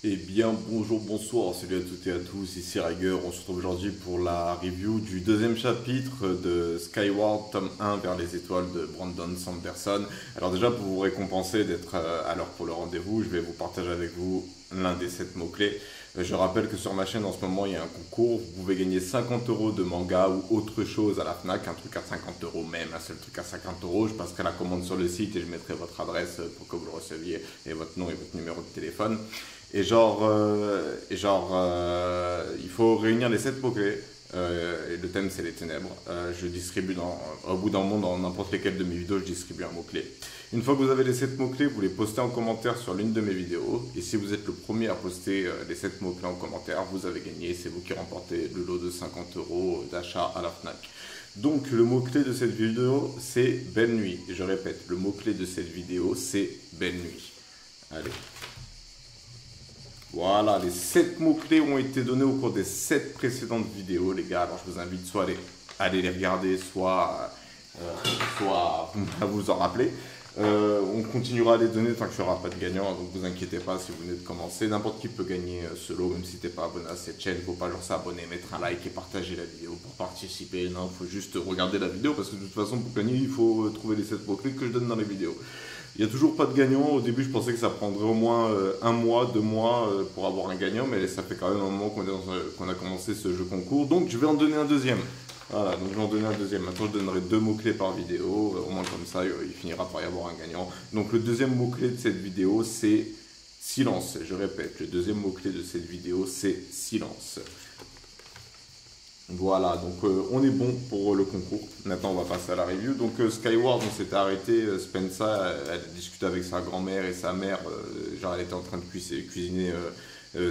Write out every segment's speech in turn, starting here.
Eh bien, bonjour, bonsoir, salut à toutes et à tous, ici Rager. On se retrouve aujourd'hui pour la review du deuxième chapitre de Skyward, tome 1 vers les étoiles de Brandon Sanderson. Alors déjà, pour vous récompenser d'être à l'heure pour le rendez-vous, je vais vous partager avec vous l'un des 7 mots-clés. Je rappelle que sur ma chaîne en ce moment, il y a un concours. Vous pouvez gagner 50 euros de manga ou autre chose à la FNAC, un truc à 50 euros même, un seul truc à 50 euros. Je passerai la commande sur le site et je mettrai votre adresse pour que vous le receviez et votre nom et votre numéro de téléphone. Il faut réunir les 7 mots-clés. Et le thème, c'est les ténèbres. Je distribue au bout d'un moment, dans n'importe lesquelles de mes vidéos, je distribue un mot-clé. Une fois que vous avez les 7 mots-clés, vous les postez en commentaire sur l'une de mes vidéos. Et si vous êtes le premier à poster les 7 mots-clés en commentaire, vous avez gagné. C'est vous qui remportez le lot de 50 euros d'achat à la FNAC. Donc, le mot-clé de cette vidéo, c'est belle nuit. Et je répète, le mot-clé de cette vidéo, c'est belle nuit. Allez. Voilà, les 7 mots-clés ont été donnés au cours des 7 précédentes vidéos, les gars. Alors, je vous invite soit à aller les regarder, soit à vous en rappeler. On continuera à les donner tant qu'il n'y aura pas de gagnant, donc vous inquiétez pas si vous venez de commencer. N'importe qui peut gagner ce lot, même si tu n'es pas abonné à cette chaîne. Il ne faut pas genre s'abonner, mettre un like et partager la vidéo pour participer. Non, il faut juste regarder la vidéo parce que de toute façon, pour gagner, il faut trouver les 7 mots-clés que je donne dans les vidéos. Il n'y a toujours pas de gagnant. Au début, je pensais que ça prendrait au moins 1 mois, 2 mois pour avoir un gagnant, mais ça fait quand même un moment qu'on a commencé ce jeu concours. Donc, je vais en donner un deuxième. Voilà, donc je vais en donner un deuxième. Maintenant, je donnerai 2 mots-clés par vidéo. Au moins comme ça, il finira par y avoir un gagnant. Donc, le deuxième mot-clé de cette vidéo, c'est silence. Je répète, le deuxième mot-clé de cette vidéo, c'est silence. Voilà, donc on est bon pour le concours. Maintenant, on va passer à la review. Donc, Skyward, on s'était arrêté. Spencer, elle discutait avec sa grand-mère et sa mère. Genre, elle était en train de cuisiner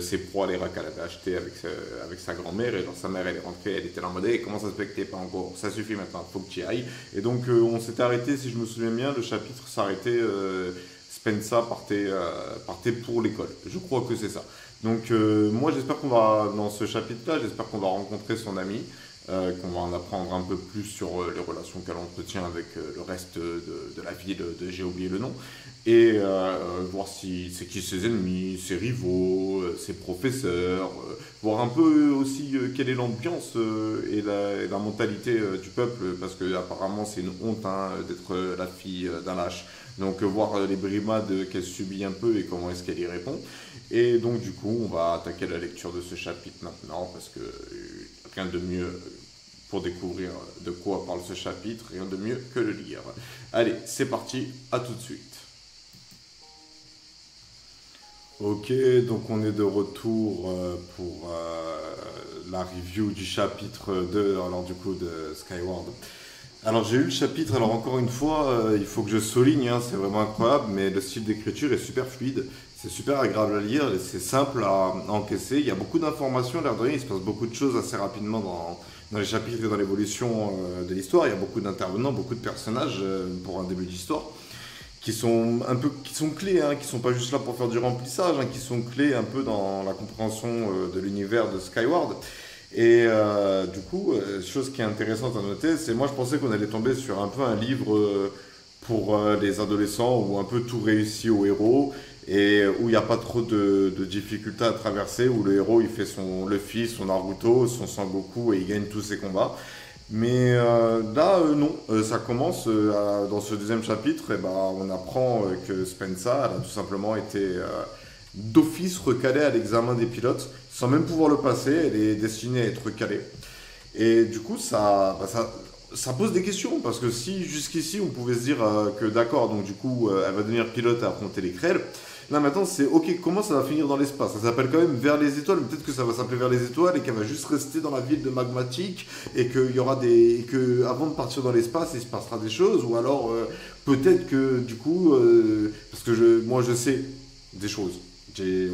ses proies, les rats qu'elle avait achetés avec sa grand-mère. Et genre, sa mère, elle est rentrée, elle était là en mode, hey, comment ça se fait que t'es pas encore? Ça suffit maintenant, faut que tu y ailles. Et donc, on s'était arrêté, si je me souviens bien, le chapitre s'arrêtait. Spencer partait pour l'école. Je crois que c'est ça. Donc moi j'espère qu'on va, dans ce chapitre-là, j'espère qu'on va rencontrer son ami, qu'on va en apprendre un peu plus sur les relations qu'elle entretient avec le reste de la ville j'ai oublié le nom, et voir si c'est qui ses ennemis, ses rivaux, ses professeurs, voir un peu aussi quelle est l'ambiance et la mentalité du peuple, parce que apparemment c'est une honte hein, d'être la fille d'un lâche. Donc voir les brimades qu'elle subit un peu et comment est-ce qu'elle y répond. Et donc du coup, on va attaquer la lecture de ce chapitre maintenant parce que rien de mieux pour découvrir de quoi parle ce chapitre, rien de mieux que le lire. Allez, c'est parti, à tout de suite. Ok, donc on est de retour pour la review du chapitre 2, alors du coup de Skyward. Alors j'ai eu le chapitre, alors encore une fois, il faut que je souligne, hein, c'est vraiment incroyable, mais le style d'écriture est super fluide, c'est super agréable à lire, c'est simple à encaisser, il y a beaucoup d'informations, l'air de rien, il se passe beaucoup de choses assez rapidement dans les chapitres et dans l'évolution de l'histoire, il y a beaucoup d'intervenants, beaucoup de personnages pour un début d'histoire, qui sont clés, hein, qui sont pas juste là pour faire du remplissage, hein, qui sont clés un peu dans la compréhension de l'univers de Skyward. Et du coup, chose qui est intéressante à noter, c'est moi je pensais qu'on allait tomber sur un peu un livre pour les adolescents où un peu tout réussit au héros et où il n'y a pas trop de difficultés à traverser, où le héros il fait son Luffy, son Naruto, son Sangoku et il gagne tous ses combats. Mais là, non, ça commence dans ce deuxième chapitre, et ben, on apprend que Spencer elle a tout simplement été d'office recalée à l'examen des pilotes, sans même pouvoir le passer, elle est destinée à être recalée. Et du coup, ça pose des questions, parce que si jusqu'ici on pouvait se dire que d'accord, donc du coup elle va devenir pilote et affronter les Krell, là maintenant c'est ok, comment ça va finir dans l'espace? Ça s'appelle quand même Vers les étoiles, mais peut-être que ça va s'appeler Vers les étoiles et qu'elle va juste rester dans la ville de Magmatic et qu'il y aura et que avant de partir dans l'espace il se passera des choses, ou alors peut-être que du coup, parce que moi je sais des choses.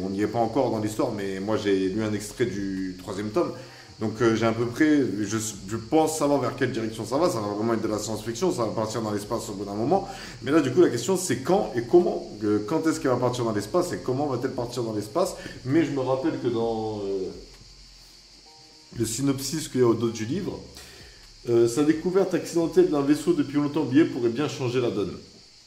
On n'y est pas encore dans l'histoire, mais moi j'ai lu un extrait du 3e tome. Donc j'ai à peu près, je pense savoir vers quelle direction ça va vraiment être de la science-fiction, ça va partir dans l'espace au bout d'un moment. Mais là du coup la question c'est quand et comment, quand est-ce qu'elle va partir dans l'espace et comment va-t-elle partir dans l'espace. Mais je me rappelle que dans le synopsis qu'il y a au dos du livre, sa découverte accidentelle d'un vaisseau depuis longtemps oublié pourrait bien changer la donne.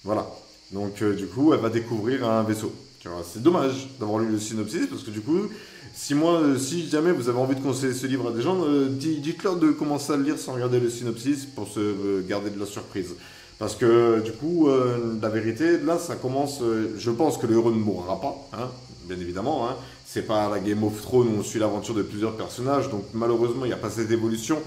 Voilà, donc du coup elle va découvrir un vaisseau Tu vois, c'est dommage d'avoir lu le synopsis parce que du coup, si jamais vous avez envie de conseiller ce livre à des gens, dites-leur de commencer à le lire sans regarder le synopsis pour se garder de la surprise. Parce que du coup, la vérité, là, ça commence. Je pense que le héros ne mourra pas, hein, bien évidemment. Hein. C'est pas la Game of Thrones où on suit l'aventure de plusieurs personnages, donc malheureusement, il n'y a pas cette évolution.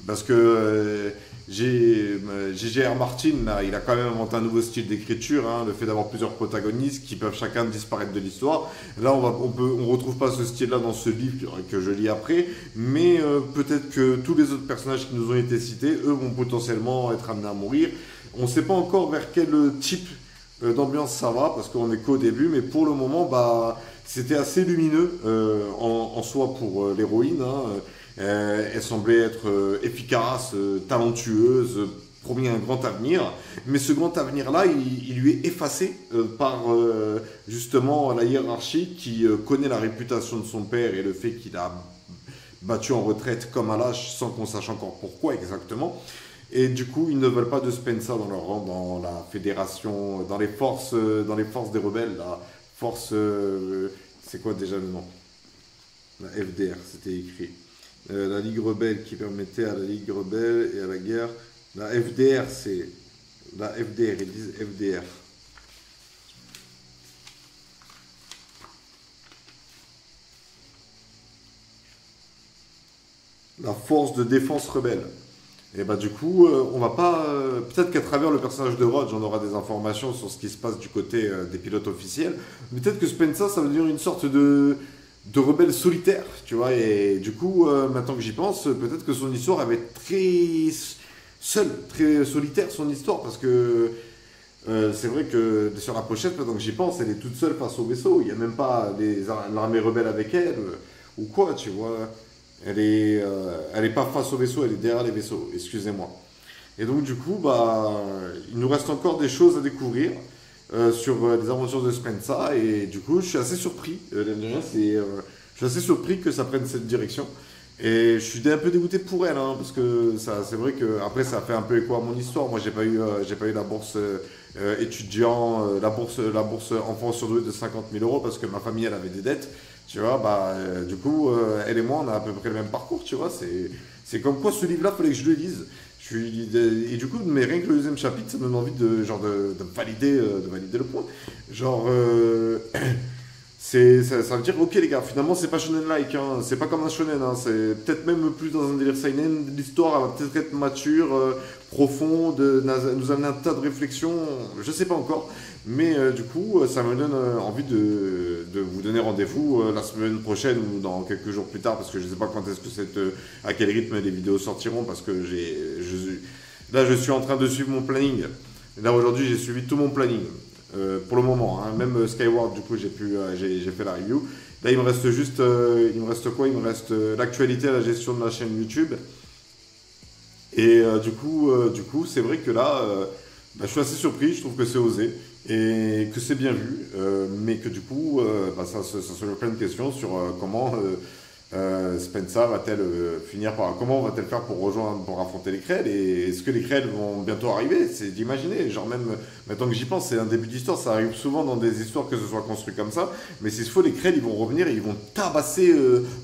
Parce que J.J.R. Martin, là, il a quand même inventé un nouveau style d'écriture, hein, le fait d'avoir plusieurs protagonistes qui peuvent chacun disparaître de l'histoire. Là, on retrouve pas ce style-là dans ce livre que je lis après, mais peut-être que tous les autres personnages qui nous ont été cités, eux, vont potentiellement être amenés à mourir. On ne sait pas encore vers quel type d'ambiance ça va, parce qu'on est qu'au début, mais pour le moment, bah, c'était assez lumineux en soi pour l'héroïne. Hein. Elle semblait être efficace, talentueuse, promis un grand avenir. Mais ce grand avenir-là, il lui est effacé par justement la hiérarchie qui connaît la réputation de son père et le fait qu'il a battu en retraite comme un lâche sans qu'on sache encore pourquoi exactement. Et du coup, ils ne veulent pas de Spencer dans leur rang, dans la fédération, dans les forces des rebelles. La force, c'est quoi déjà le nom? La FDR, c'était écrit. La Ligue rebelle qui permettait à la Ligue rebelle et à la guerre. La FDR, c'est. La FDR, ils disent FDR. La force de défense rebelle. Et bah du coup, on va pas. Peut-être qu'à travers le personnage de Rodge, on aura des informations sur ce qui se passe du côté des pilotes officiels. Mais peut-être que Spencer, ça veut dire une sorte de rebelle solitaire, tu vois. Et du coup, maintenant que j'y pense, peut-être que son histoire elle va être très seule, très solitaire, son histoire, parce que c'est vrai que sur la pochette, maintenant que j'y pense, elle est toute seule face au vaisseau. Il n'y a même pas l'armée rebelle avec elle, ou quoi, tu vois. Elle est pas face au vaisseau, elle est derrière les vaisseaux, excusez-moi. Et donc du coup, bah, il nous reste encore des choses à découvrir sur les aventures de Spencer. Et du coup, je suis assez surpris, je suis assez surpris que ça prenne cette direction. Et je suis un peu dégoûté pour elle, hein, parce que c'est vrai que après ça fait un peu écho à mon histoire. Moi, j'ai pas eu la bourse étudiant, la bourse enfant surdoué de 50 000 euros parce que ma famille elle avait des dettes. Tu vois, bah, du coup, elle et moi, on a à peu près le même parcours, tu vois. C'est comme quoi ce livre-là, il fallait que je le lise. Et du coup, mais rien que le deuxième chapitre, ça me donne envie de valider le point. Genre, ça veut dire, ok les gars, finalement, c'est pas shonen-like, hein, c'est pas comme un shonen, hein, c'est peut-être même plus dans un délire seinen. L'histoire, elle va peut-être être mature, profonde, nous amener un tas de réflexions, je sais pas encore. Mais du coup, ça me donne envie de vous donner rendez-vous la semaine prochaine ou dans quelques jours plus tard, parce que je ne sais pas quand est-ce que à quel rythme les vidéos sortiront, parce que là, je suis en train de suivre mon planning. Là, aujourd'hui, j'ai suivi tout mon planning, pour le moment. Hein. Même Skyward, du coup, j'ai fait la review. Là, il me reste juste, il me reste quoi? Il me reste l'actualité, la gestion de ma chaîne YouTube. Et du coup, c'est vrai que là, bah, je suis assez surpris, je trouve que c'est osé. Et que c'est bien vu, mais que du coup, bah, ça soulève plein de questions sur comment Spencer va-t-elle finir par. Comment va-t-elle faire pour affronter les Krell, et est-ce que les Krell vont bientôt arriver? C'est d'imaginer, genre même, maintenant que j'y pense, c'est un début d'histoire, ça arrive souvent dans des histoires que ce soit construit comme ça, mais s'il faut, les Krell, ils vont revenir et ils vont tabasser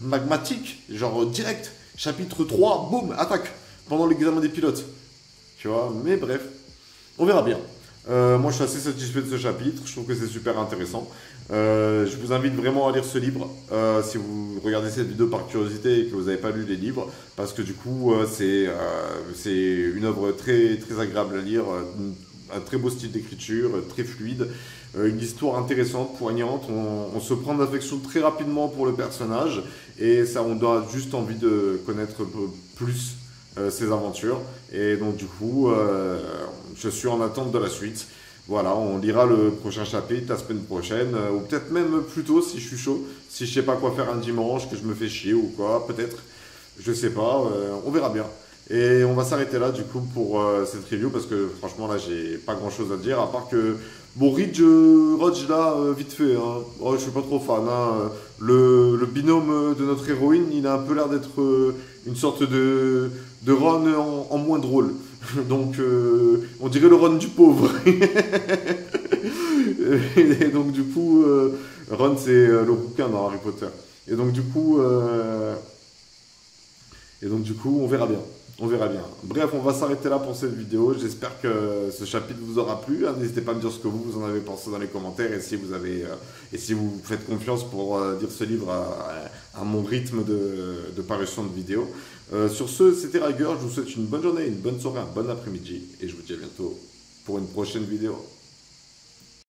Magmatic, genre direct, chapitre 3, boum, attaque, pendant l'examen des pilotes. Tu vois, mais bref, on verra bien. Moi, je suis assez satisfait de ce chapitre. Je trouve que c'est super intéressant. Je vous invite vraiment à lire ce livre si vous regardez cette vidéo par curiosité et que vous n'avez pas lu les livres, parce que du coup, c'est une œuvre très, très agréable à lire, un très beau style d'écriture, très fluide, une histoire intéressante, poignante. On se prend d'affection très rapidement pour le personnage, et ça, on a juste envie de connaître plus ses aventures. Et donc du coup, je suis en attente de la suite. Voilà, on lira le prochain chapitre la semaine prochaine, ou peut-être même plus tôt si je suis chaud, si je sais pas quoi faire un dimanche, que je me fais chier ou quoi, peut-être, je sais pas, on verra bien. Et on va s'arrêter là du coup pour cette review, parce que franchement là j'ai pas grand chose à dire, à part que bon, Rodge là, vite fait, hein. Oh, je suis pas trop fan, hein. Le binôme de notre héroïne, il a un peu l'air d'être une sorte de Ron en moins drôle. Donc, on dirait le Ron du pauvre. Et donc du coup, Ron c'est le rouquin dans Harry Potter. Et donc du coup, on verra bien. On verra bien. Bref, on va s'arrêter là pour cette vidéo. J'espère que ce chapitre vous aura plu. N'hésitez pas à me dire ce que vous en avez pensé dans les commentaires et si vous avez et si vous faites confiance pour lire ce livre à mon rythme de parution de vidéo. Sur ce, c'était Riger. Je vous souhaite une bonne journée, une bonne soirée, un bon après-midi et je vous dis à bientôt pour une prochaine vidéo.